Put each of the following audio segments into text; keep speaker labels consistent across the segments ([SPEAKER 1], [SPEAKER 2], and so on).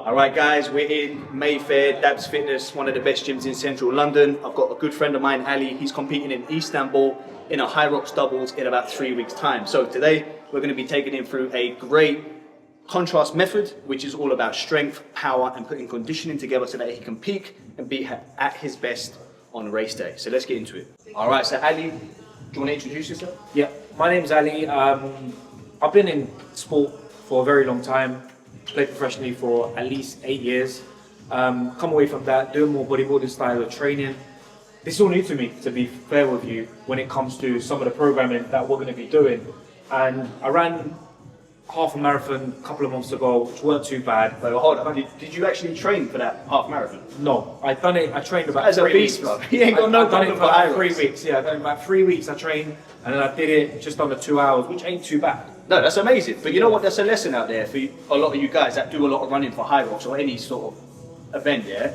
[SPEAKER 1] All right, guys, we're in Mayfair, Dabs Fitness, one of the best gyms in central London. I've got a good friend of mine, Ali. He's competing in Istanbul in a HYROX doubles in about 3 weeks' time. So today, we're going to be taking him through a great contrast method, which is all about strength, power, and putting conditioning together so that he can peak and be at his best on race day. So let's get into it. All right, so Ali, do you want to introduce yourself?
[SPEAKER 2] Yeah, my name's Ali. I've been in sport for a very long time. Played professionally for at least 8 years. Come away from that, doing more bodybuilding style of training. This is all new to me, to be fair with you, when it comes to some of the programming that we're going to be doing. And I ran half a marathon a couple of months ago, which weren't too bad.
[SPEAKER 1] But hold on, did you actually train for that half marathon?
[SPEAKER 2] No, I trained about
[SPEAKER 1] As
[SPEAKER 2] 3
[SPEAKER 1] a beast,
[SPEAKER 2] weeks.
[SPEAKER 1] bro. He ain't got no
[SPEAKER 2] I've done
[SPEAKER 1] problem
[SPEAKER 2] it
[SPEAKER 1] for
[SPEAKER 2] for about
[SPEAKER 1] HYROX.
[SPEAKER 2] 3 weeks. Yeah, I've done about 3 weeks I trained, and then I did it just under 2 hours, which ain't too bad.
[SPEAKER 1] No, that's amazing. But you know what? There's a lesson out there for a lot of you guys that do a lot of running for HYROX or any sort of event, yeah?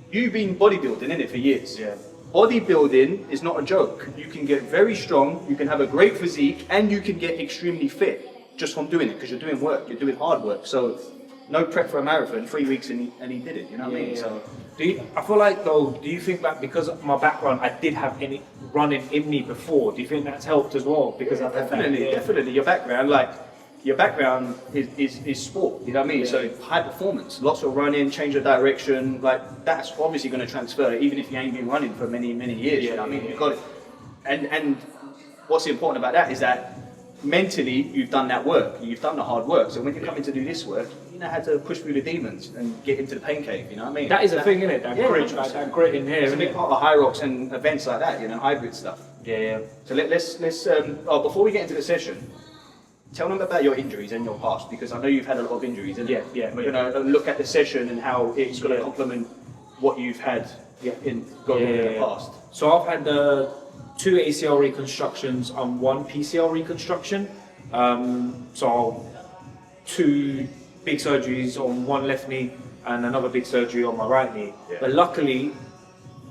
[SPEAKER 1] You've been bodybuilding, innit, for years.
[SPEAKER 2] Yeah.
[SPEAKER 1] Bodybuilding is not a joke. You can get very strong, you can have a great physique, and you can get extremely fit just from doing it, because you're doing work, you're doing hard work. So, no prep for a marathon, 3 weeks and he did it, you know what I mean? So,
[SPEAKER 2] I feel like though, do you think that because of my background, I did have any running in me before? Do you think that's helped as well? Because I've had
[SPEAKER 1] definitely. Your background is sport, you know what I mean?
[SPEAKER 2] Yeah.
[SPEAKER 1] So high performance, lots of running, change of direction, like that's obviously going to transfer, even if you ain't been running for many years. You know what I mean? You've got it. And what's important about that is that mentally you've done that work, you've done the hard work. So when you're coming to do this work, you know how to push through the demons and get into the pain cave. You know what I mean?
[SPEAKER 2] That is a thing, isn't it? That grit,
[SPEAKER 1] 100%.
[SPEAKER 2] like that grit in here.
[SPEAKER 1] It's a big part of HYROX and events like that, you know, hybrid stuff.
[SPEAKER 2] Yeah.
[SPEAKER 1] So let's before we get into the session, tell them about your injuries and your past, because I know you've had a lot of injuries. And
[SPEAKER 2] Yeah.
[SPEAKER 1] we're going to look at the session and how it's going to complement what you've had in the past.
[SPEAKER 2] So I've had 2 ACL reconstructions and 1 PCL reconstruction. So 2 big surgeries on one left knee and another big surgery on my right knee.
[SPEAKER 1] Yeah.
[SPEAKER 2] But luckily,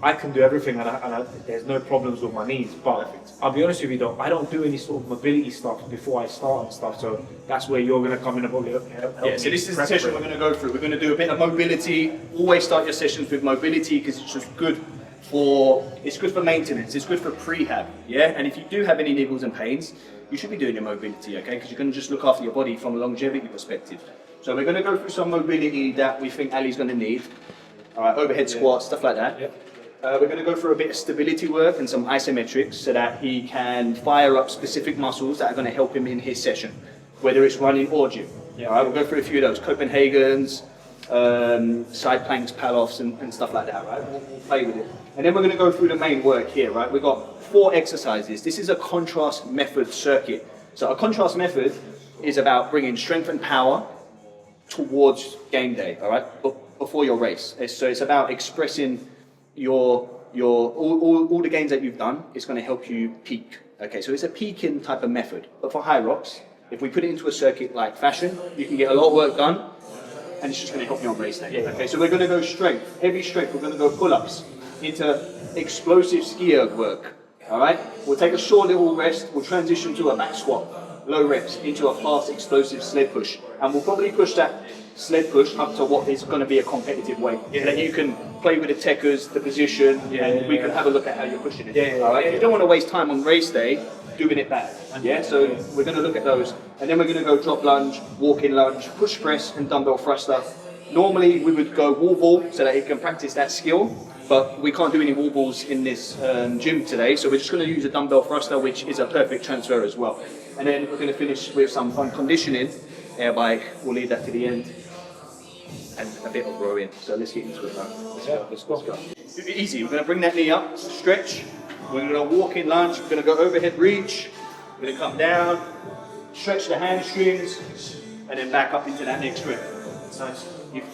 [SPEAKER 2] I can do everything and there's no problems with my knees. But I'll be honest with you though, I don't do any sort of mobility stuff before I start and stuff. So that's where you're going to come in and help me.
[SPEAKER 1] So this is the session we're going to go through. We're going to do a bit of mobility. Always start your sessions with mobility because it's just good for maintenance, it's good for prehab, yeah? And if you do have any niggles and pains, you should be doing your mobility, okay? Because you're going to just look after your body from a longevity perspective. So we're going to go through some mobility that we think Ali's going to need. All right, overhead squats, stuff like that. We're going to go through a bit of stability work and some isometrics so that he can fire up specific muscles that are going to help him in his session, whether it's running or gym. All right, we'll go through a few of those, Copenhagen's, side planks, Palloffs, and stuff like that, right? We'll play with it. And then we're going to go through the main work here, right? We've got 4 exercises. This is a contrast method circuit. So a contrast method is about bringing strength and power towards game day, all right? Before your race. So it's about expressing all the gains that you've done. It's going to help you peak. Okay, so it's a peaking type of method. But for HYROX, if we put it into a circuit-like fashion, you can get a lot of work done, and it's just going to help you on race day. Okay, so we're going to go strength, heavy strength. We're going to go pull-ups into explosive ski erg work. All right, we'll take a short little rest. We'll transition to a back squat, low reps, into a fast explosive sled push, and we'll probably push that sled push up to what is going to be a competitive weight. So that you can play with the techers, the position, and we can have a look at how you're pushing it. All right, you don't want to waste time on race day doing it bad. So we're going to look at those, and then we're going to go drop lunge, walk-in lunge, push press, and dumbbell thruster. Normally we would go wall ball so that he can practice that skill, but we can't do any wall balls in this gym today, so we're just going to use a dumbbell thruster, which is a perfect transfer as well. And then we're going to finish with some fun conditioning, air bike, we'll leave that to the end, and a bit of rowing. So let's get into it now. Let's go. Easy, we're going to bring that knee up, stretch, we're going to walk in lunge, we're going to go overhead reach, we're going to come down, stretch the hamstrings, and then back up into that next grip. Nice.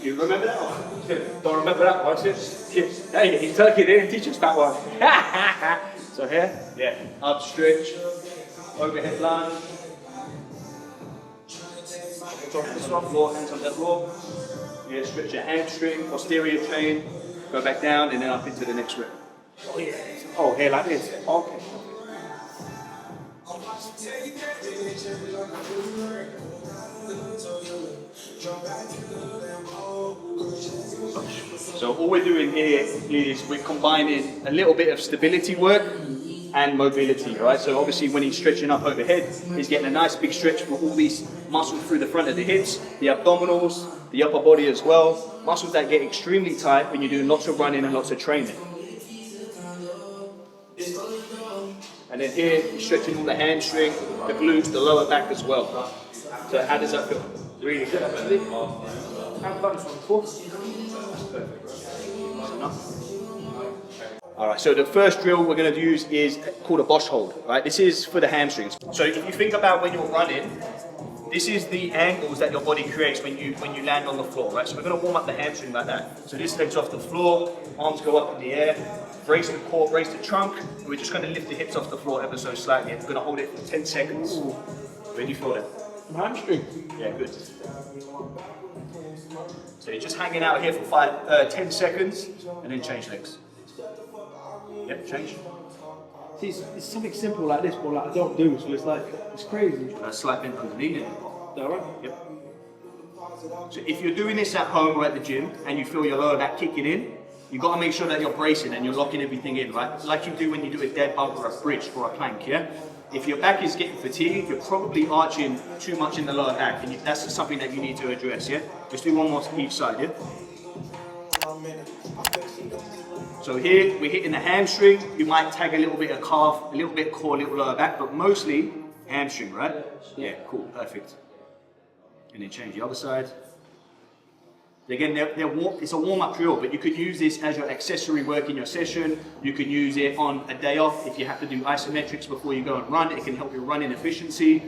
[SPEAKER 1] You remember that one?
[SPEAKER 2] Don't remember that one. Hey, in Turkey they didn't teach us that one.
[SPEAKER 1] So here, up stretch, overhead lunge. Top of the floor, hands on the floor. Yeah, stretch your hamstring, posterior chain, go back down and then up into the next rep.
[SPEAKER 2] Oh yeah. Oh, here like this. Okay.
[SPEAKER 1] So all we're doing here is we're combining a little bit of stability work and mobility, right? So obviously when he's stretching up overhead, he's getting a nice big stretch for all these muscles through the front of the hips, the abdominals, the upper body as well. Muscles that get extremely tight when you're doing lots of running and lots of training. And then here, he's stretching all the hamstring, the glutes, the lower back as well. So how does that feel? Really good, actually.
[SPEAKER 2] I've done this one before.
[SPEAKER 1] Alright, so the first drill we're going to use is called a Bosch hold. Right, this is for the hamstrings. So if you think about when you're running, this is the angles that your body creates when you land on the floor. Right, so we're going to warm up the hamstring like that. So this leg's off the floor, arms go up in the air, brace the core, brace the trunk. And we're just going to lift the hips off the floor ever so slightly. We're going to hold it for 10 seconds. Where do you feel that?
[SPEAKER 3] Hamstring.
[SPEAKER 1] Yeah, good. So you're just hanging out here for 10 seconds and then change legs. Yep, change.
[SPEAKER 3] See, it's something simple like this, but like I don't do, so it's like, it's crazy.
[SPEAKER 1] Slight bend underneath it.
[SPEAKER 3] Alright?
[SPEAKER 1] Yep. So if you're doing this at home or at the gym and you feel your lower back kicking in, you've got to make sure that you're bracing and you're locking everything in, right? Like you do when you do a dead bug or a bridge or a plank, yeah? If your back is getting fatigued, you're probably arching too much in the lower back, and that's something that you need to address, yeah? Just do one more to each side, yeah? So here, we're hitting the hamstring. You might tag a little bit of calf, a little bit core, a little lower back, but mostly hamstring, right? Yeah, cool, perfect. And then change the other side. Again, it's a warm-up drill, but you could use this as your accessory work in your session. You can use it on a day off if you have to do isometrics before you go and run. It can help you run in efficiency.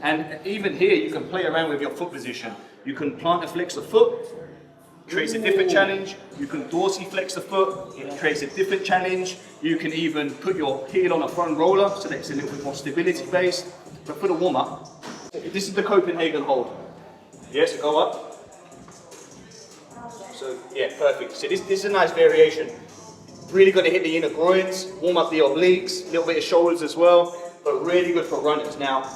[SPEAKER 1] And even here, you can play around with your foot position. You can plant and flex the foot, creates a different challenge. You can dorsiflex the foot, it creates a different challenge. You can even put your heel on a front roller, so that it's a little bit more stability based. But for the warm-up, this is the Copenhagen hold. Yeah, so go up. So yeah, perfect. So this is a nice variation. Really got to hit the inner groins, warm up the obliques, a little bit of shoulders as well, but really good for runners. Now,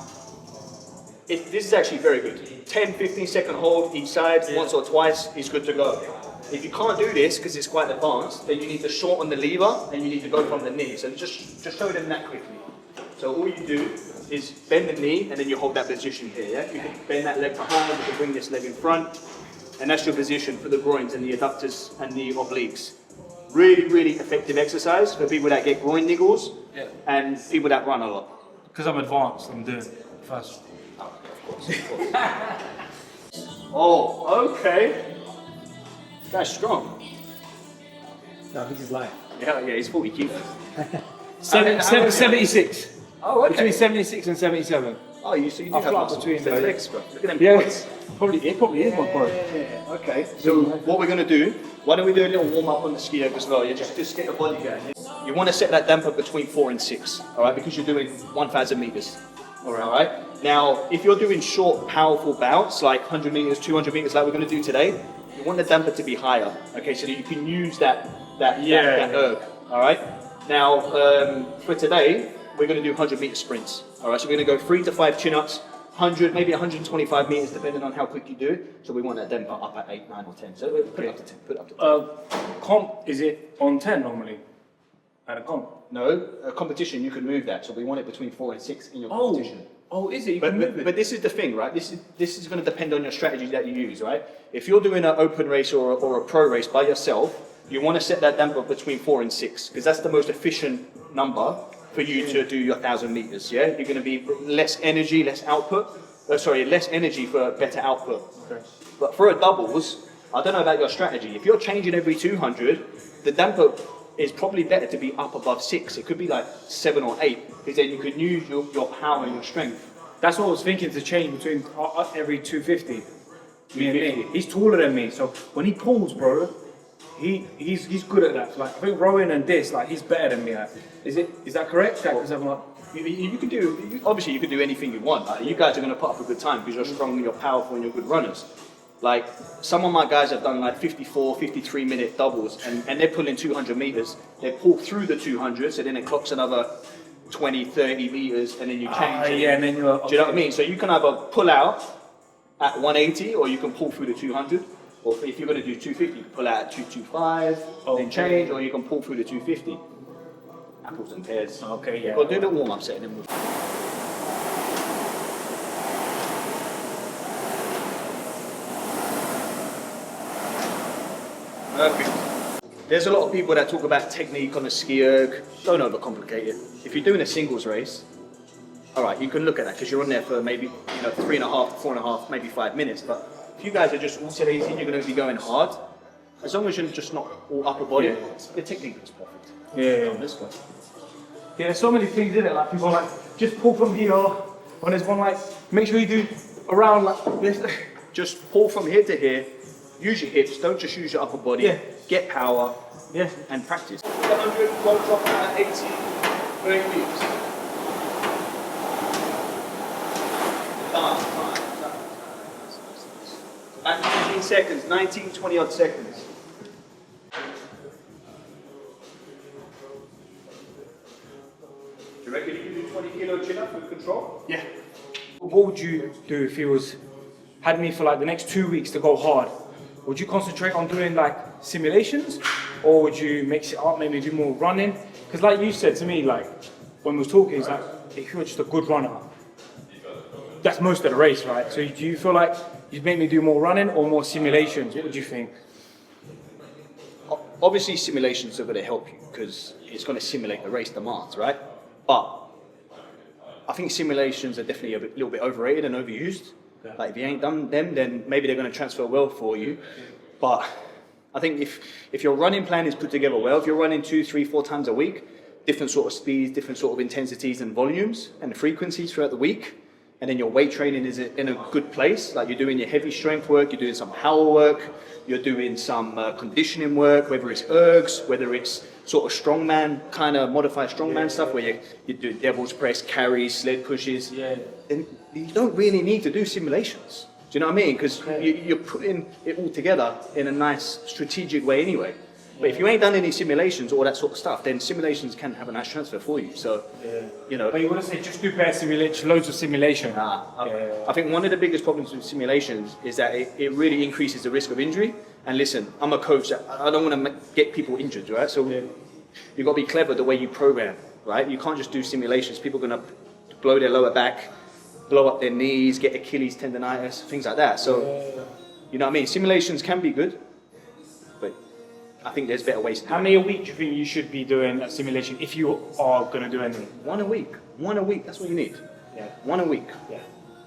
[SPEAKER 1] this is actually very good. 10, 15 second hold each side, once or twice is good to go. If you can't do this, because it's quite advanced, then you need to shorten the lever and you need to go from the knee. So just show them that quickly. So all you do is bend the knee and then you hold that position here, yeah? You can bend that leg behind, you can bring this leg in front, and that's your position for the groins and the adductors and the obliques. Really, really effective exercise for people that get groin niggles and people that run a lot.
[SPEAKER 2] Because I'm advanced, I'm doing it first.
[SPEAKER 1] Oh, okay. That's strong.
[SPEAKER 3] No, this is live.
[SPEAKER 1] Yeah, he's 40 kilos.
[SPEAKER 3] 76.
[SPEAKER 1] Oh, okay.
[SPEAKER 3] Between 76 and 77.
[SPEAKER 1] Oh, you do
[SPEAKER 3] I'll
[SPEAKER 1] have
[SPEAKER 3] fly
[SPEAKER 1] muscle
[SPEAKER 3] between
[SPEAKER 1] those
[SPEAKER 3] those.
[SPEAKER 1] legs, bro. Look at them
[SPEAKER 3] Yeah,
[SPEAKER 1] quads.
[SPEAKER 3] it probably is my point.
[SPEAKER 1] Yeah, okay. So what we're going to do, why don't we do a little warm up on the ski erg as well? Yeah, just get the body going. You want to set that damper between 4 and 6, all right? Because you're doing 1,000 meters, all right? Now, if you're doing short, powerful bouts, like 100 meters, 200 meters, like we're going to do today, you want the damper to be higher, okay? So that you can use that erg, all right? Now, for today, we're going to do 100-meter sprints, all right? So we're going to go 3 to 5 chin-ups, 100, maybe 125 meters, depending on how quick you do it. So we want that damper up at 8, 9, or 10. So put it up to 10. Put it up to 10.
[SPEAKER 2] Comp, is it on 10 normally? At a comp?
[SPEAKER 1] No, a competition you can move that. So we want it between 4 and 6 in your competition.
[SPEAKER 2] Oh, is it? You can move it.
[SPEAKER 1] But this is the thing, right? This is going to depend on your strategy that you use, right? If you're doing an open race or a pro race by yourself, you want to set that damper between 4 and 6 because that's the most efficient number for you to do your 1,000 meters. Yeah, you're going to be less energy, less output. Less energy for better output.
[SPEAKER 2] Okay.
[SPEAKER 1] But for a doubles, I don't know about your strategy. If you're changing every 200, the damper is probably better to be up above 6. It could be like 7 or 8 because then you can use your power and your strength.
[SPEAKER 2] That's what I was thinking, to change between every 250. Me and me. He's taller than me, so when he pulls, bro, he's good at that. Like I think rowing and this, like he's better than me. Like, is that correct? Because I'm like,
[SPEAKER 1] you can do, obviously you can do anything you want. Like, you guys are going to put up a good time because you're strong and you're powerful and you're good runners. Like some of my guys have done like 54, 53 minute doubles and they're pulling 200 meters. They pull through the 200, so then it clocks another 20, 30 meters and then you change.
[SPEAKER 2] And then you're...
[SPEAKER 1] Do you know what I mean? So you can either pull out at 180 or you can pull through the 200, Or if you're going to do 250, you can pull out at 225, then change, or you can pull through the 250. Apples and pears.
[SPEAKER 2] Okay, yeah.
[SPEAKER 1] We'll do the warm-up set and then we'll... Perfect. There's a lot of people that talk about technique on a ski erg. Don't overcomplicate it. If you're doing a singles race, all right, you can look at that because you're on there for maybe 3.5 to 4.5, maybe 5 minutes. But if you guys are just alternating, you're going to be going hard. As long as you're just not all upper body, the technique is perfect.
[SPEAKER 2] Yeah.
[SPEAKER 1] Let's go.
[SPEAKER 3] Yeah, there's so many things in it. Like people are like, just pull from here. When there's one like, make sure you do around like this.
[SPEAKER 1] Just pull from here to here. Use your hips. Don't just use your upper body.
[SPEAKER 3] Yeah.
[SPEAKER 1] Get power.
[SPEAKER 3] Yeah.
[SPEAKER 1] And practice. 100, one drop at 80, very weeks. At 19 seconds, 19, 20 odd seconds. Do you reckon you can do 20 kilo chin up with control?
[SPEAKER 3] Yeah.
[SPEAKER 2] What would you do if he had me for like the next 2 weeks to go hard? Would you concentrate on doing like simulations, or would you mix it up, maybe do more running? Because like you said to me, like when we were talking, it's like if you're just a good runner, that's most of the race, right? So do you feel like you'd make me do more running or more simulations? What would you think?
[SPEAKER 1] Obviously, simulations are going to help you because it's going to simulate the race demands, right? But I think simulations are definitely a little bit overrated and overused. Like if you ain't done them, then maybe they're going to transfer well for you. But I think if your running plan is put together well, if you're running 2, 3, 4 times a week, different sort of speeds, different sort of intensities and volumes and frequencies throughout the week, and then your weight training is in a good place, like you're doing your heavy strength work, you're doing some power work, you're doing some conditioning work, whether it's ergs, whether it's sort of strongman, kind of modified strongman stuff where you do devil's press, carries, sled pushes, then you don't really need to do simulations. Do you know what I mean? Because you're putting it all together in a nice strategic way anyway. But if you ain't done any simulations or that sort of stuff, then simulations can have a nice transfer for you. So,
[SPEAKER 2] But you want to say just do better simulation, loads of simulation.
[SPEAKER 1] I think one of the biggest problems with simulations is that it really increases the risk of injury. And listen, I'm a coach. I don't want to get people injured, right? So you've got to be clever the way you program, right? You can't just do simulations. People are going to blow their lower back, blow up their knees, get Achilles tendonitis, things like that. So, you know what I mean? Simulations can be good, but I think there's better ways to do it.
[SPEAKER 2] How many a week do you think you should be doing a simulation if you are going to do anything?
[SPEAKER 1] One a week, that's what you need.
[SPEAKER 2] Yeah.
[SPEAKER 1] One a week.
[SPEAKER 2] Yeah.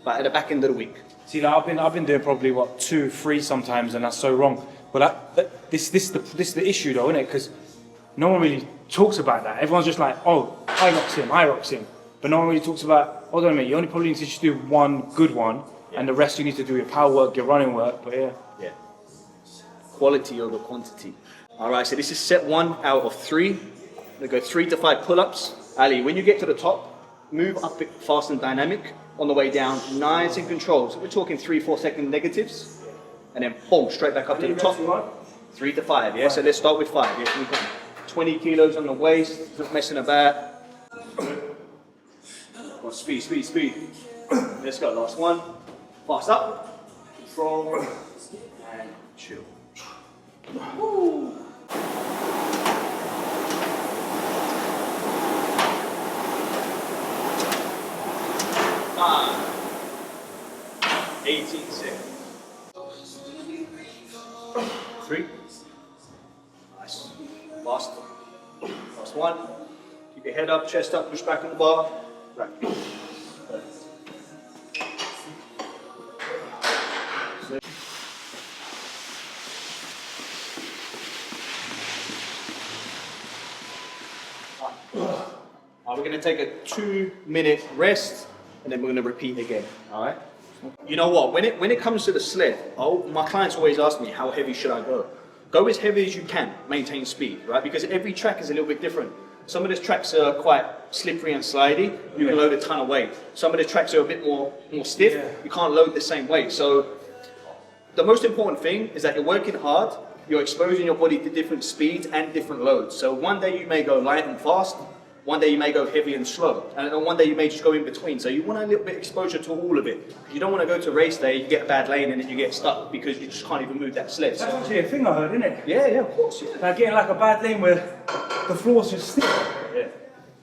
[SPEAKER 1] But at the back end of the week.
[SPEAKER 2] See, like I've been doing probably 2, 3 sometimes, and that's so wrong. But this is the issue though, isn't it? Because no one really talks about that. Everyone's just like, oh, HYROX him. But no one really talks about, hold on a minute, you only probably need to just do one good one, and the rest you need to do your power work, your running work. But
[SPEAKER 1] yeah. Quality over quantity. All right, so this is set 1 out of 3. We go 3 to 5 pull-ups. Ali, when you get to the top, move up it fast and dynamic. On the way down, nice and controlled. So we're talking 3-4 second negatives, and then boom, straight back up to the top. 3 to 5, yeah? So let's start with 5. Yeah? We've got 20 kilos on the waist, not messing about. Well, speed. Let's go, last one. Fast up, control, and chill. Woo. 18 seconds. 3. Nice. Fast. Last one. Keep your head up, chest up, push back on the bar. Right. We're going to take a 2-minute rest, and then we're going to repeat again. All right. You know what? When it comes to the sled, my clients always ask me, how heavy should I go? Go as heavy as you can, maintain speed, right? Because every track is a little bit different. Some of the tracks are quite slippery and slidey. You can load a ton of weight. Some of the tracks are a bit more stiff. You can't load the same weight. So the most important thing is that you're working hard. You're exposing your body to different speeds and different loads. So one day you may go light and fast. One day you may go heavy and slow, and then one day you may just go in between. So you want a little bit of exposure to all of it. You don't want to go to race day, you get a bad lane, and then you get stuck because you just can't even move that sled.
[SPEAKER 3] That's actually a thing I heard, isn't it?
[SPEAKER 1] Yeah, of course. Yeah.
[SPEAKER 3] Like getting like a bad lane where the floor's just stiff.
[SPEAKER 1] Yeah.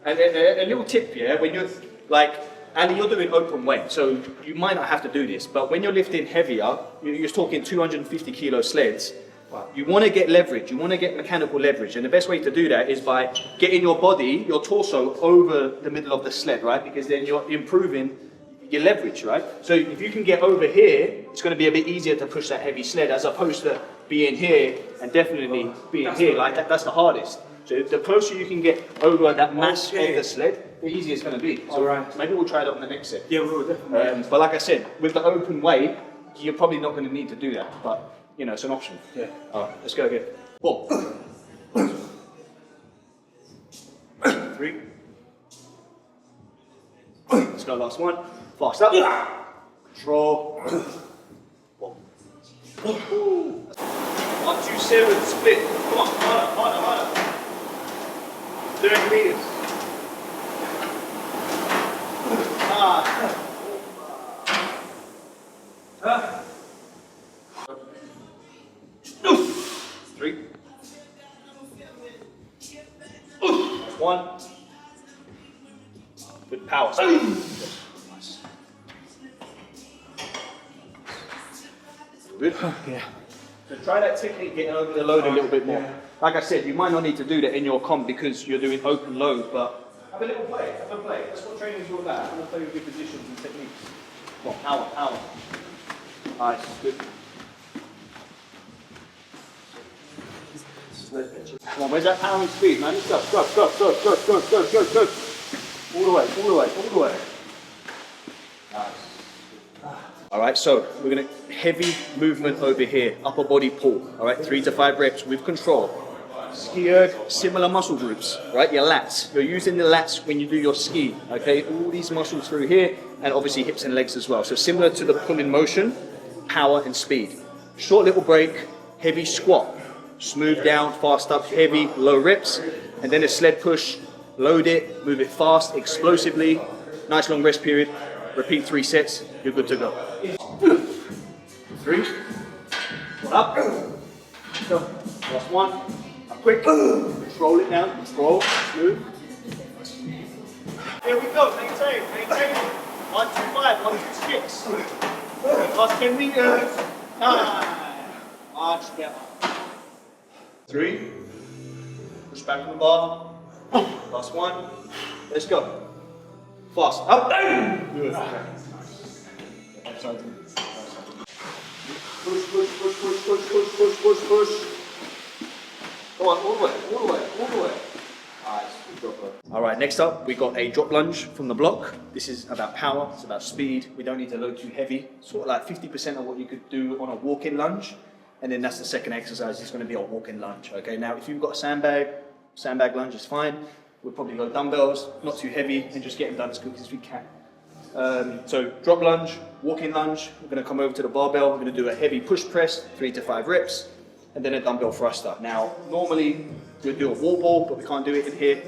[SPEAKER 1] And a little tip, yeah, when you're like, and you're doing open weight, so you might not have to do this, but when you're lifting heavier, you're talking 250 kilo sleds. You want to get leverage, you want to get mechanical leverage, and the best way to do that is by getting your body, your torso, over the middle of the sled, right? Because then you're improving your leverage, right? So if you can get over here, it's going to be a bit easier to push that heavy sled as opposed to being here and definitely being here. Like that's the hardest. So the closer you can get over that mass of the sled, the easier it's going to be. So maybe we'll try it on the next set.
[SPEAKER 3] Yeah, we will definitely.
[SPEAKER 1] But like I said, with the open weight, you're probably not going to need to do that. But you know, it's an option.
[SPEAKER 3] Yeah.
[SPEAKER 1] All right, let's go again. 4, 3. Let's go last one. Fast up. Control. 1. 127 split. Come on, harder. 30 meters. Three. 1. Good power. Nice. Good.
[SPEAKER 3] Yeah.
[SPEAKER 1] So try that technique, getting over the load a little bit more. Like I said, you might not need to do that in your comp because you're doing open load, but have a little play, That's what training is all about. I'm going to play with your positions and techniques. Come on, power. Nice, good. Come on, where's that power and speed, man? Let's go. All the way. Nice. All right, so we're gonna heavy movement over here, upper body pull. All right, 3 to 5 reps with control. Ski erg, similar muscle groups, right? Your lats. You're using the lats when you do your ski. Okay, all these muscles through here, and obviously hips and legs as well. So similar to the pull-in motion, power and speed. Short little break, heavy squat. Smooth down, fast up, heavy, low reps, and then a sled push, load it, move it fast, explosively, nice long rest period, repeat 3 sets, you're good to go. 3, up, last 1, up quick, control it now, scroll, smooth. Here we go, maintain, 1, 2, 5, 1, 2, 6. Last 10 meters, 9, arch down. 3, push back on the bar, last 1, let's go. Fast, up, down. Good. Push. Come on, all the way. All right, next up, we got a drop lunge from the block. This is about power, it's about speed. We don't need to load too heavy. Sort of like 50% of what you could do on a walk-in lunge. And then that's the second exercise, it's going to be a walk-in lunge. Okay, now if you've got a sandbag lunge is fine. We'll probably go dumbbells, not too heavy, and just get them done as quick as we can. So drop lunge, walk-in lunge, we're going to come over to the barbell, we're going to do a heavy push press, 3 to 5 reps, and then a dumbbell thruster. Now, normally we'd do a wall ball, but we can't do it in here.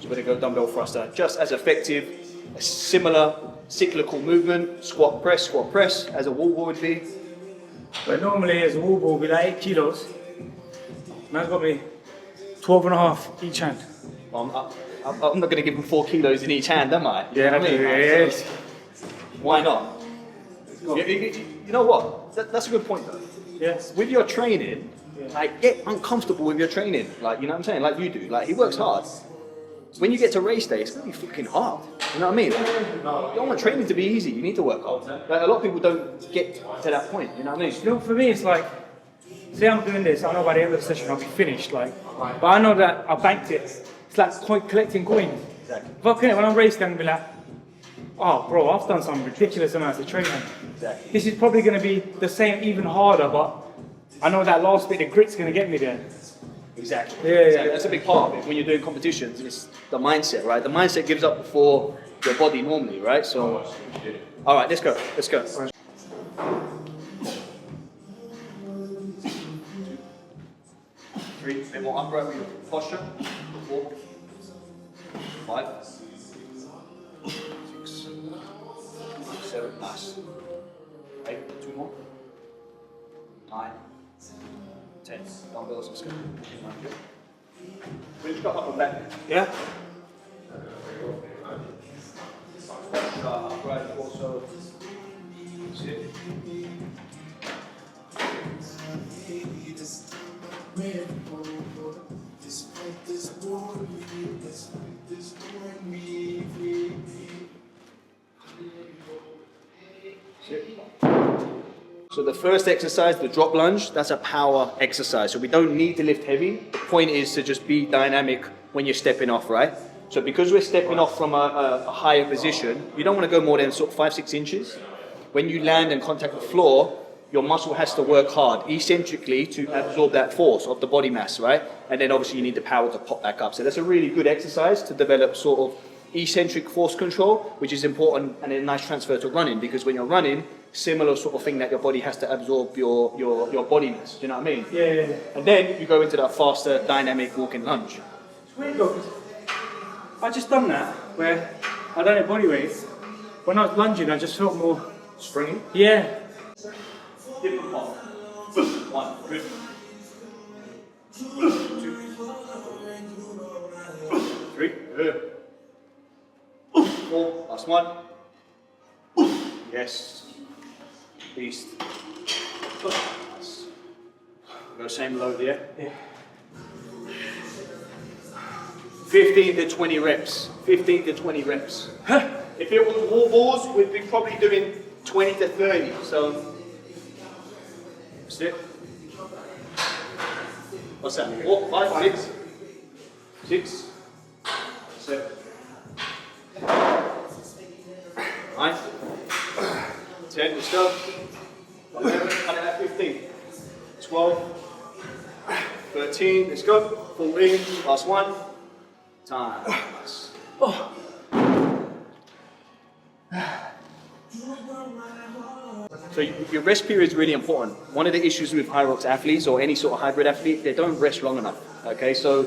[SPEAKER 1] So we're going to go dumbbell thruster, just as effective, a similar cyclical movement, squat press, as a wall ball would be.
[SPEAKER 3] But normally as a wall ball, be like 8 kilos. Man's got me 12 and a half each hand.
[SPEAKER 1] Well, I'm not going to give him 4 kilos in each hand, am I?
[SPEAKER 3] Yeah,
[SPEAKER 1] So, why not? You know what? That's a good point though.
[SPEAKER 3] Yes.
[SPEAKER 1] With your training, like get uncomfortable with your training. Like, you know what I'm saying? Like you do. Like he works hard. When you get to race day, it's going to be fucking hard. You know what I mean? Like, you don't want training to be easy. You need to work hard. Like, a lot of people don't get to that point. You know what I mean?
[SPEAKER 3] You know, for me, it's like, say I'm doing this, I know by the end of the session I'll be finished, like, but I know that I banked it. It's like collecting coins.
[SPEAKER 1] Exactly.
[SPEAKER 3] If I couldn't, when I'm racing, I'm gonna be like, oh, bro, I've done some ridiculous amounts of training.
[SPEAKER 1] Exactly.
[SPEAKER 3] This is probably gonna be the same, even harder, but I know that last bit, the grit's gonna get me there.
[SPEAKER 1] Exactly.
[SPEAKER 3] Yeah.
[SPEAKER 1] That's a big part of it. When you're doing competitions, it's the mindset, right? The mindset gives up before your body normally, right? So, all right, let's go. 3, a bit more upright with your posture. 4, 5, 6, 7, nice. 8, 2 more. 9, 10. Dumbbells, let's go. We just got up and back.
[SPEAKER 3] Yeah.
[SPEAKER 1] Upright also. Sit. So the first exercise, the drop lunge, that's a power exercise. So we don't need to lift heavy. The point is to just be dynamic when you're stepping off, right? So because we're stepping off from a higher position, you don't want to go more than sort of 5-6 inches. When you land and contact the floor, your muscle has to work hard, eccentrically, to absorb that force of the body mass, right? And then obviously you need the power to pop back up. So that's a really good exercise to develop sort of eccentric force control, which is important, and a nice transfer to running, because when you're running, similar sort of thing that your body has to absorb your body mass, do you know what I mean?
[SPEAKER 3] Yeah.
[SPEAKER 1] And then you go into that faster, dynamic walking lunge.
[SPEAKER 3] It's weird though, 'cause I just done that where I done it body weight. When I was lunging, I just felt more
[SPEAKER 1] Springy.
[SPEAKER 3] Yeah.
[SPEAKER 1] Different part. 1, good. 2, 3, good. 4, last one. Yes. Beast. Nice. Go same load, yeah?
[SPEAKER 3] Yeah.
[SPEAKER 1] 15 to 20 reps. 15 to 20 reps. If it was wall balls, we'd be probably doing 20 to 30. So, sit. What's that? 4, 5, 6, 6, 7, 9, 10. Let's go. 11, 15, 12, 13. Let's go. 14. Last one. Time.
[SPEAKER 3] Oh.
[SPEAKER 1] So your rest period is really important. One of the issues with HYROX athletes or any sort of hybrid athlete, they don't rest long enough. Okay, so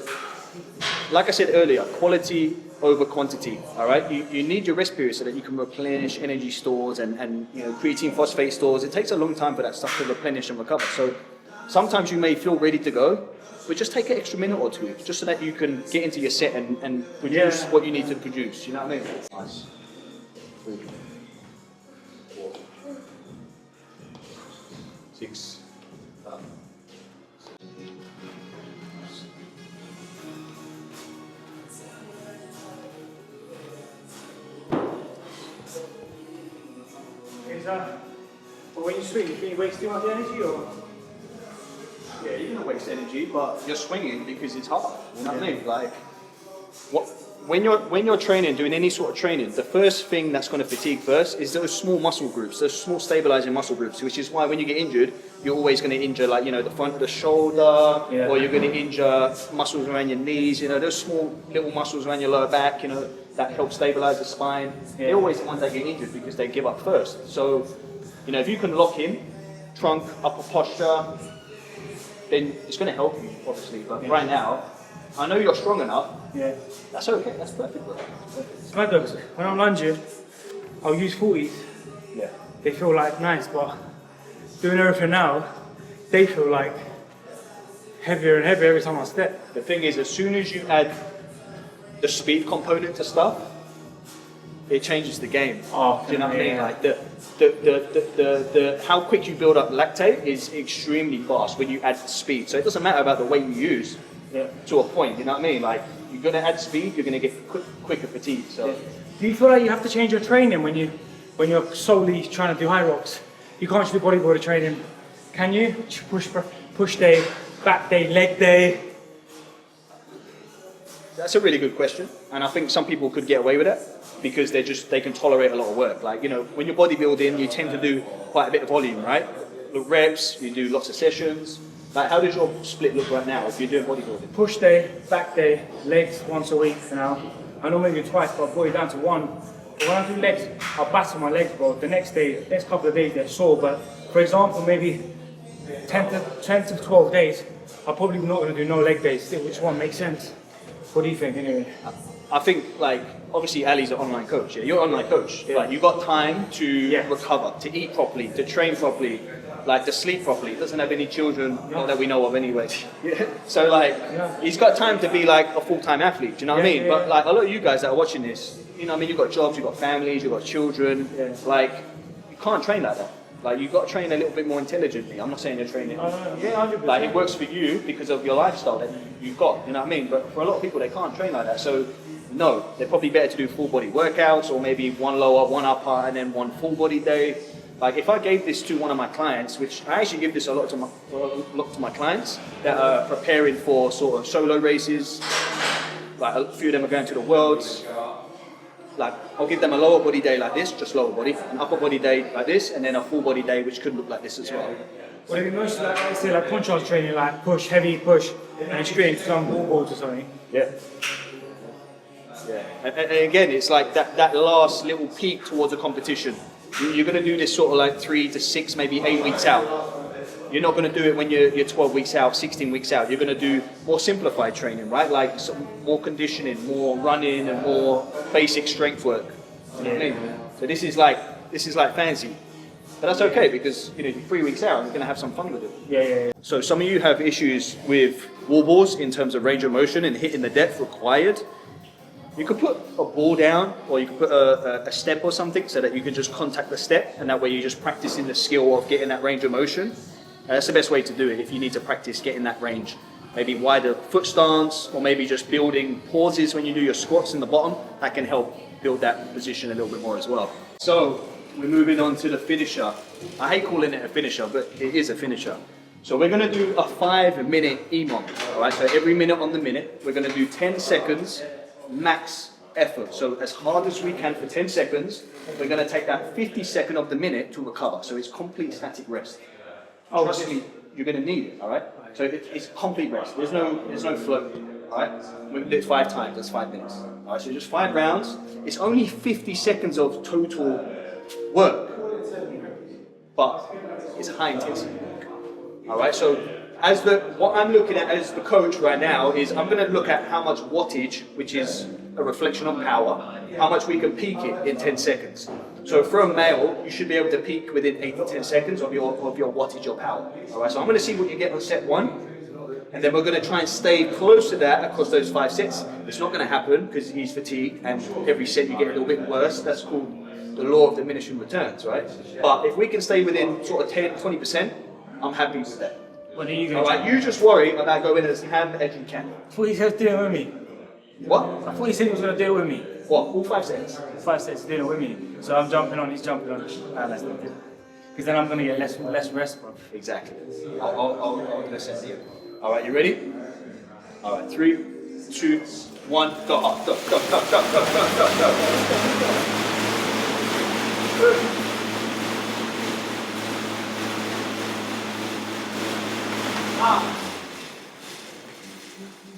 [SPEAKER 1] like I said earlier, quality over quantity. All right, you need your rest period so that you can replenish energy stores and you know, creatine phosphate stores. It takes a long time for that stuff to replenish and recover. So sometimes you may feel ready to go, but just take an extra minute or two, just so that you can get into your set and produce what you need to produce. You know what I mean? Nice. 3, 4, 6, 7.
[SPEAKER 3] Is that, but when you swing, can you waste too much energy or?
[SPEAKER 1] Yeah, you're gonna waste energy, but you're swinging because it's hard. You know what I mean? Like, when you're training, doing any sort of training, the first thing that's going to fatigue first is those small muscle groups, those small stabilizing muscle groups. Which is why when you get injured, you're always going to injure, like, you know, the front of the shoulder, or you're going to injure muscles around your knees. You know, those small little muscles around your lower back. You know, that help stabilize the spine. They're always the ones that get injured because they give up first. So, you know, if you can lock in trunk, upper posture, then it's going to help you, obviously. But right now, I know you're strong enough.
[SPEAKER 3] Yeah.
[SPEAKER 1] That's okay. That's perfect, bro.
[SPEAKER 3] It's mad though, 'cause when I'm lunging, I'll use 40s.
[SPEAKER 1] Yeah.
[SPEAKER 3] They feel like nice, but doing everything now, they feel like heavier and heavier every time I step.
[SPEAKER 1] The thing is, as soon as you add the speed component to stuff, it changes the game.
[SPEAKER 3] Oh,
[SPEAKER 1] do you know what I mean?
[SPEAKER 3] yeah.
[SPEAKER 1] Like the how quick you build up lactate is extremely fast when you add speed. So it doesn't matter about the weight you use, to a point. You know what I mean? Like, you're gonna add speed, you're gonna get quicker fatigue. So
[SPEAKER 3] Do you feel like you have to change your training when you're solely trying to do HYROX? You can't just do bodybuilder training, can you? Push day, back day, leg day.
[SPEAKER 1] that's a really good question, and I think some people could get away with that because they can tolerate a lot of work. Like, you know, when you're bodybuilding, you tend to do quite a bit of volume, right? The reps, you do lots of sessions. Like, how does your split look right now if you're doing bodybuilding?
[SPEAKER 3] Push day, back day, legs once a week for now. I normally do twice, but I'll boil it down to one. But when I do legs, I'll batter my legs, bro. The next couple of days, they're sore. But for example, maybe 10 to 12 days, I'm probably not going to do no leg days. Which one makes sense? What do you think, anyway?
[SPEAKER 1] I think like obviously Ali's an online coach. Yeah, you're an online coach. Like you got time to recover, to eat properly, to train properly, like to sleep properly. He doesn't have any children, not that we know of anyway. So like he's got time to be like a full-time athlete. Do you know what I mean? But like a lot of you guys that are watching this, you know what I mean, you've got jobs, you've got families, you've got children. Like you can't train like that. Like you've got to train a little bit more intelligently. I'm not saying you're training. Like it works for you because of your lifestyle that you've got. You know what I mean? But for a lot of people, they can't train like that. So no, they're probably better to do full body workouts, or maybe one lower, one upper, and then one full body day. Like if I gave this to one of my clients, which I actually give this a lot to my clients that are preparing for sort of solo races. Like a few of them are going to the Worlds. Like I'll give them a lower body day like this, just lower body, an upper body day like this, and then a full body day which could look like this as well.
[SPEAKER 3] Well, if you mostly like, let's say like contrast training, like push, heavy push, and straight into some wall balls or something.
[SPEAKER 1] Yeah. And again, it's like that last little peak towards a competition. You're going to do this sort of like 3 to 6, maybe 8 weeks out. You're not going to do it when you're 12 weeks out, 16 weeks out. You're going to do more simplified training, right? Like some more conditioning, more running, and more basic strength work. You know what I mean? So this is like fancy, but that's okay because you're 3 weeks out, you're going to have some fun with it.
[SPEAKER 3] Yeah.
[SPEAKER 1] So some of you have issues with wall balls in terms of range of motion and hitting the depth required. You could put a ball down, or you could put a step or something so that you can just contact the step, and that way you're just practicing the skill of getting that range of motion. That's the best way to do it if you need to practice getting that range. Maybe wider foot stance, or maybe just building pauses when you do your squats in the bottom. That can help build that position a little bit more as well. So we're moving on to the finisher. I hate calling it a finisher, but it is a finisher. So we're going to do a 5-minute EMOM. All right. So every minute on the minute, we're going to do 10 seconds max effort. So as hard as we can for 10 seconds. We're going to take that 52nd of the minute to recover. So it's complete static rest. Trust me, you're going to need it, all right? So it's complete rest. There's no flow, all right? We can do it 5 times, that's 5 minutes. All right, so just 5 rounds. It's only 50 seconds of total work, but it's high intensity work, all right? So what I'm looking at as the coach right now is I'm going to look at how much wattage, which is a reflection of power, how much we can peak it in 10 seconds. So for a male, you should be able to peak within 8 to 10 seconds of your wattage or power. All right, so I'm going to see what you get on set 1, and then we're going to try and stay close to that across those 5 sets. It's not going to happen because he's fatigued, and every set you get a little bit worse. That's called the law of diminishing returns, right? But if we can stay within sort of 10, 20%, I'm happy with that.
[SPEAKER 3] What are you
[SPEAKER 1] All
[SPEAKER 3] going
[SPEAKER 1] right, you just worry about going as hand as you can.
[SPEAKER 3] I thought you said do it with me.
[SPEAKER 1] What?
[SPEAKER 3] I thought you said he was going to do it with me.
[SPEAKER 1] What? All 5 sets?
[SPEAKER 3] 5 sets doing it with me. So I'm jumping on, he's jumping on. That's not good. Because then I'm going to get less rest, bro.
[SPEAKER 1] Exactly. I'll listen to you. All right, you ready? All right, 3, 2, 1, go up, go.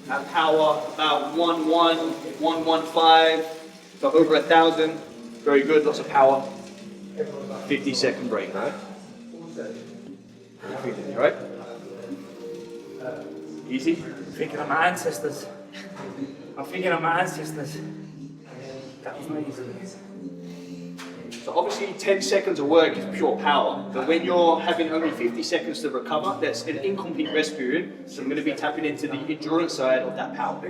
[SPEAKER 1] That power about 115, so over 1,000. Very good, lots of power. 50-second break, right? Right? Easy.
[SPEAKER 3] I'm thinking of my ancestors. That was not easy.
[SPEAKER 1] So obviously 10 seconds of work is pure power, but when you're having only 50 seconds to recover, that's an incomplete rest period, so I'm going to be tapping into the endurance side of that power.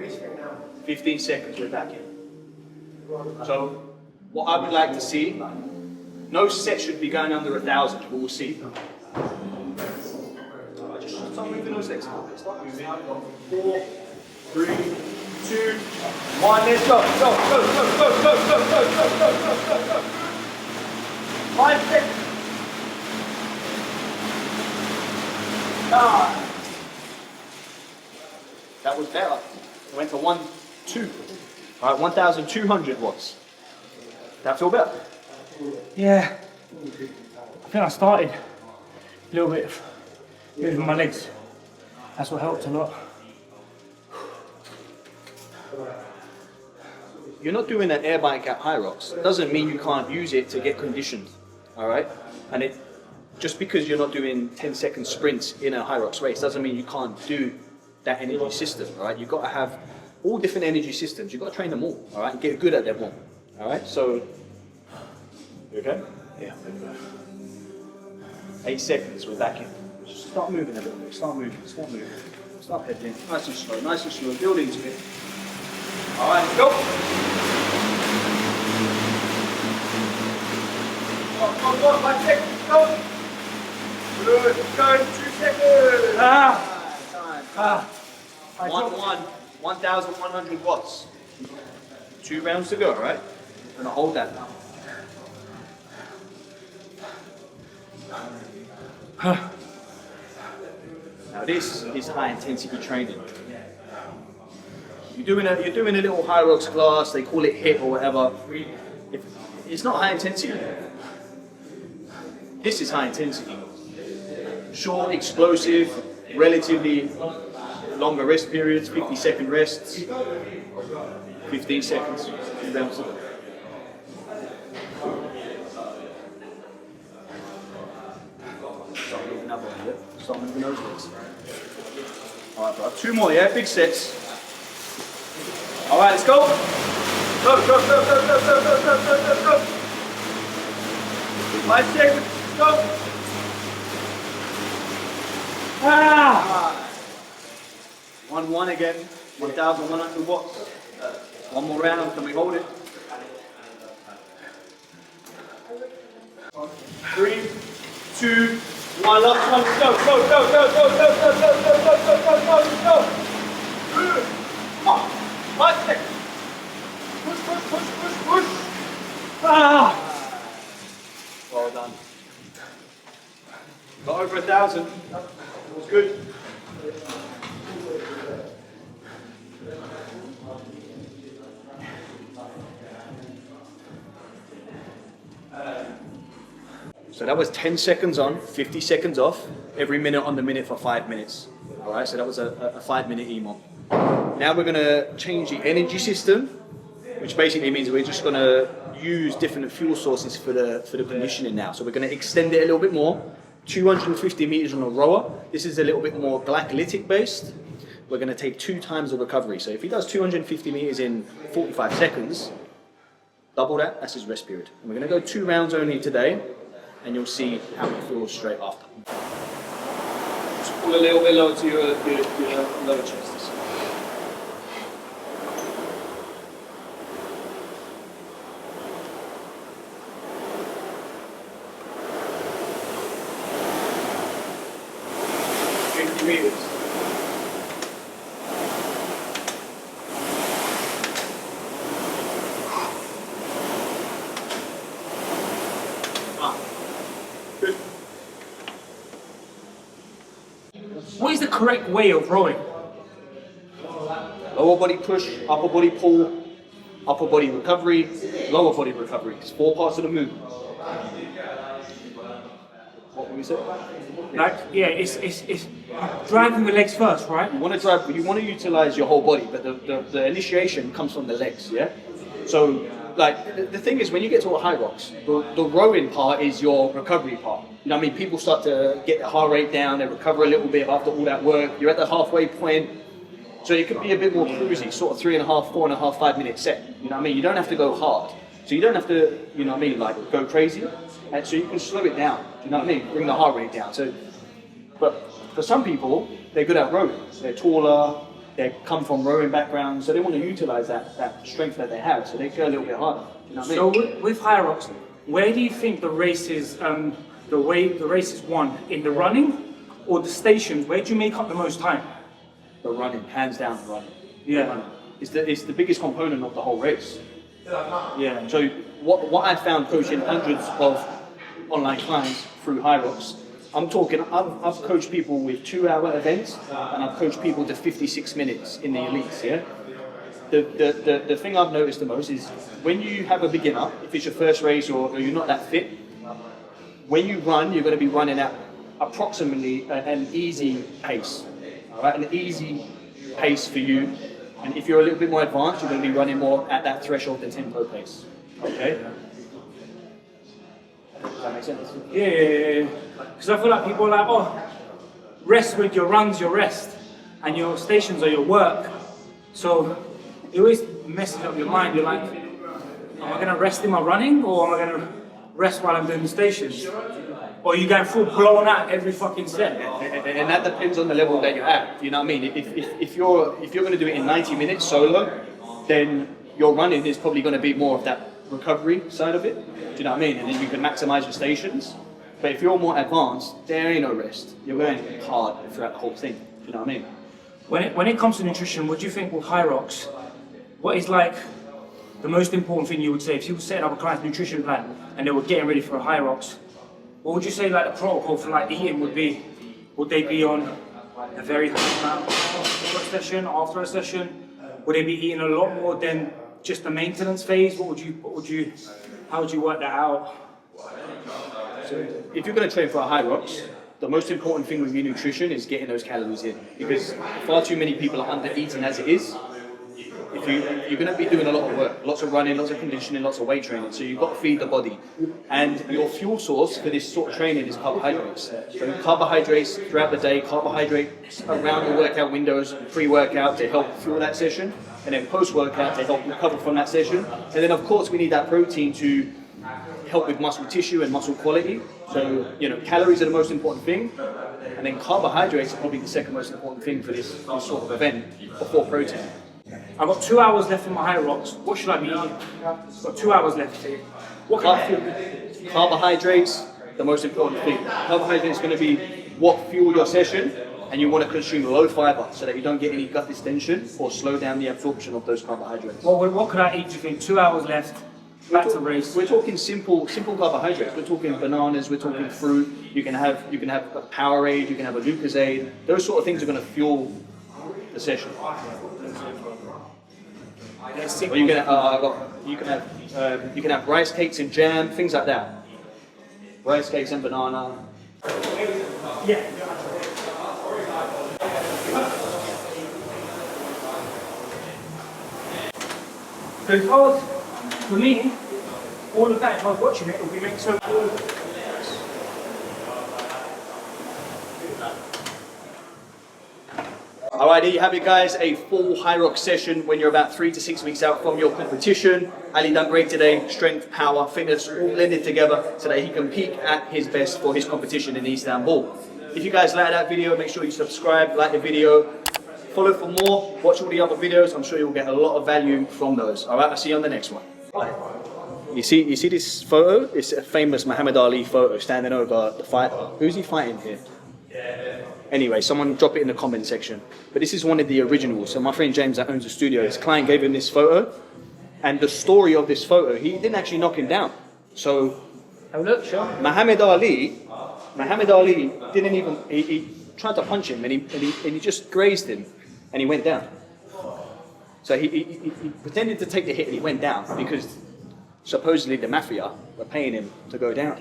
[SPEAKER 1] 15 seconds, we're back in. So what I would like to see, no set should be going under 1,000, but we'll see. Just start moving those legs. Start moving. 4, 3, 2, 1, let's go. Go. 5 seconds. That was better. It went to 1, 2. All right, 1,200 watts. That feel better?
[SPEAKER 3] Yeah. I think I started a little bit moving my legs. That's what helped a lot.
[SPEAKER 1] You're not doing an air bike at HYROX. It doesn't mean you can't use it to get conditioned, all right? And just because you're not doing 10-second sprints in a HYROX race doesn't mean you can't do that energy system, all right? You've got to have all different energy systems. You've got to train them all, all right, and get good at them all, all right? So, you okay? Yeah. 8 seconds, we're back in. Just start moving a little bit, start moving, start pedaling, nice and slow, build into it. All right, let's go. Go, 5 seconds, go. Good, go, 2 seconds. Time. 1,100 watts. 2 rounds to go, all right? I'm gonna hold that now. Now this is high intensity training. You're doing a little HYROX class, they call it HIIT or whatever. It's not high intensity. This is high intensity. Short, explosive, relatively longer rest periods, 50-second rests, 15 seconds. Start moving up a little bit. Start moving those legs. All right, bro. 2 more, yeah? Big sets. All right, let's go. Go. 5 seconds. Go. 1-1 again. 1,100 watts. 1 more round. Can we hold it? 3, 2, 1. Last one. Go. Come on. 5 seconds. Push. Well done. Got over 1,000. That was good. So that was 10 seconds on, 50 seconds off, every minute on the minute for 5 minutes. All right, so that was a 5-minute EMOM. Now we're gonna change the energy system, which basically means we're just gonna use different fuel sources for the conditioning now. So we're gonna extend it a little bit more, 250 meters on a rower. This is a little bit more glycolytic based. We're gonna take 2 times the recovery. So if he does 250 meters in 45 seconds, double that, that's his rest period. And we're gonna go 2 rounds only today, and you'll see how it feels straight after. Just pull a little bit lower to your lower chest. Meters. Good.
[SPEAKER 3] What is the correct way of rowing?
[SPEAKER 1] Lower body push, upper body pull, upper body recovery, lower body recovery. It's 4 parts of the movement. What were we saying?
[SPEAKER 3] Like, yeah, it's driving the legs first, right?
[SPEAKER 1] You want to utilize your whole body, but the initiation comes from the legs, yeah? So, like, the thing is, when you get to a HYROX, the rowing part is your recovery part. You know what I mean? People start to get their heart rate down, they recover a little bit after all that work. You're at the halfway point, so you can be a bit more cruisy, sort of 3.5, 4.5, 5 minute set. You know what I mean? You don't have to go hard. So you don't have to, you know what I mean, like go crazy. And so you can slow it down. Do you know what I mean? Bring the heart rate down. So, but for some people, they're good at rowing. They're taller, they come from rowing backgrounds, so they want to utilize that strength that they have. So they go a little bit harder. Do you know what I mean?
[SPEAKER 3] So with HYROX, where do you think the race is won? In the running or the stations? Where do you make up the most time?
[SPEAKER 1] The running, hands down, the running.
[SPEAKER 3] Yeah.
[SPEAKER 1] The running. It's the biggest component of the whole race.
[SPEAKER 3] Yeah.
[SPEAKER 1] So what I found coaching hundreds of online clients through HYROX, I've coached people with 2-hour events, and I've coached people to 56 minutes in the elites, yeah? The thing I've noticed the most is when you have a beginner, if it's your first race or you're not that fit, when you run, you're going to be running at approximately an easy pace, all right? An easy pace for you. And if you're a little bit more advanced, you're going to be running more at that threshold, the tempo pace, okay? Does that make sense?
[SPEAKER 3] Yeah. Because I feel like people are like, oh, rest with your runs, your rest, and your stations are your work. So it always messes up your mind. You're like, am I gonna rest in my running, or am I gonna rest while I'm doing the stations? Or are you going full blown out every fucking set?
[SPEAKER 1] And that depends on the level that you're at. You know what I mean? If you're going to do it in 90 minutes solo, then your running is probably going to be more of that recovery side of it. Do you know what I mean? And then you can maximize your stations. But if you're more advanced, there ain't no rest. You're going hard throughout the whole thing. Do you know what I mean?
[SPEAKER 3] When it comes to nutrition, what do you think with HYROX? What is like the most important thing you would say if you were setting up a client's nutrition plan and they were getting ready for a HYROX? What would you say like the protocol for like eating would be? Would they be on a very high amount before a session, after a session? Would they be eating a lot more than just the maintenance phase? How would you work that out?
[SPEAKER 1] So if you're going to train for a HYROX, the most important thing with your nutrition is getting those calories in, because far too many people are under eating as it is. If you're going to be doing a lot of work, lots of running, lots of conditioning, lots of weight training, so you've got to feed the body. And your fuel source for this sort of training is carbohydrates. So carbohydrates throughout the day, carbohydrates around the workout windows, pre-workout to help fuel that session, and then post-workout to help recover from that session. And then of course we need that protein to help with muscle tissue and muscle quality. So, calories are the most important thing, and then carbohydrates are probably the second most important thing for this sort of event before protein.
[SPEAKER 3] I've got 2 hours left in my HYROX. What should I be eating? I've got 2 hours left. What can I feel?
[SPEAKER 1] Carbohydrates, the most important thing. Carbohydrates is going to be what fuel your session, and you want to consume low fiber so that you don't get any gut distension or slow down the absorption of those carbohydrates.
[SPEAKER 3] What could I eat, do you think? 2 hours left, back to race.
[SPEAKER 1] We're talking simple carbohydrates. We're talking bananas, we're talking fruit. You can have a Powerade, you can have a Lucozade. Those sort of things are going to fuel the session. Or you can have rice cakes and jam, things like that. Rice cakes and banana.
[SPEAKER 3] Yeah. So if I was, for me, all of that, if I was watching it, it would be making so cool.
[SPEAKER 1] Alright, there you have it guys, a full HYROX session when you're about 3 to 6 weeks out from your competition. Ali done great today, strength, power, fitness, all blended together so that he can peak at his best for his competition in Istanbul. If you guys like that video, make sure you subscribe, like the video, follow for more, watch all the other videos. I'm sure you'll get a lot of value from those. Alright, I'll see you on the next one. You see this photo? It's a famous Muhammad Ali photo standing over the fighter. Who's he fighting here? Anyway, someone drop it in the comment section. But this is one of the originals. So my friend James that owns the studio, his client gave him this photo. And the story of this photo, he didn't actually knock him down. So,
[SPEAKER 3] Have a look, sure.
[SPEAKER 1] Muhammad Ali didn't even, he tried to punch him and he just grazed him and he went down. So he pretended to take the hit and he went down because supposedly the mafia were paying him to go down.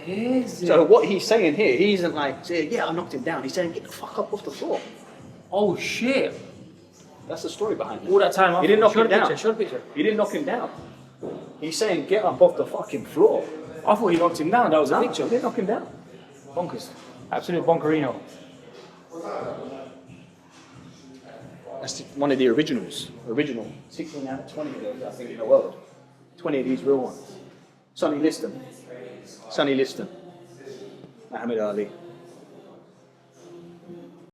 [SPEAKER 1] So what he's saying here, he isn't like, yeah, I knocked him down. He's saying, get the fuck up off the floor.
[SPEAKER 3] Oh shit.
[SPEAKER 1] That's the story behind it.
[SPEAKER 3] All that time,
[SPEAKER 1] he didn't knock him down.
[SPEAKER 3] Show the picture.
[SPEAKER 1] He didn't knock him down. He's saying, get up off the fucking floor.
[SPEAKER 3] I thought he knocked him down, that was a
[SPEAKER 1] No,
[SPEAKER 3] picture.
[SPEAKER 1] he didn't knock him down.
[SPEAKER 3] Bonkers. Absolute bonkerino.
[SPEAKER 1] That's one of the originals. Original. 16 out of 20 of those, I think, in the world. 20 of these real ones. Sonny Liston. Muhammad Ali.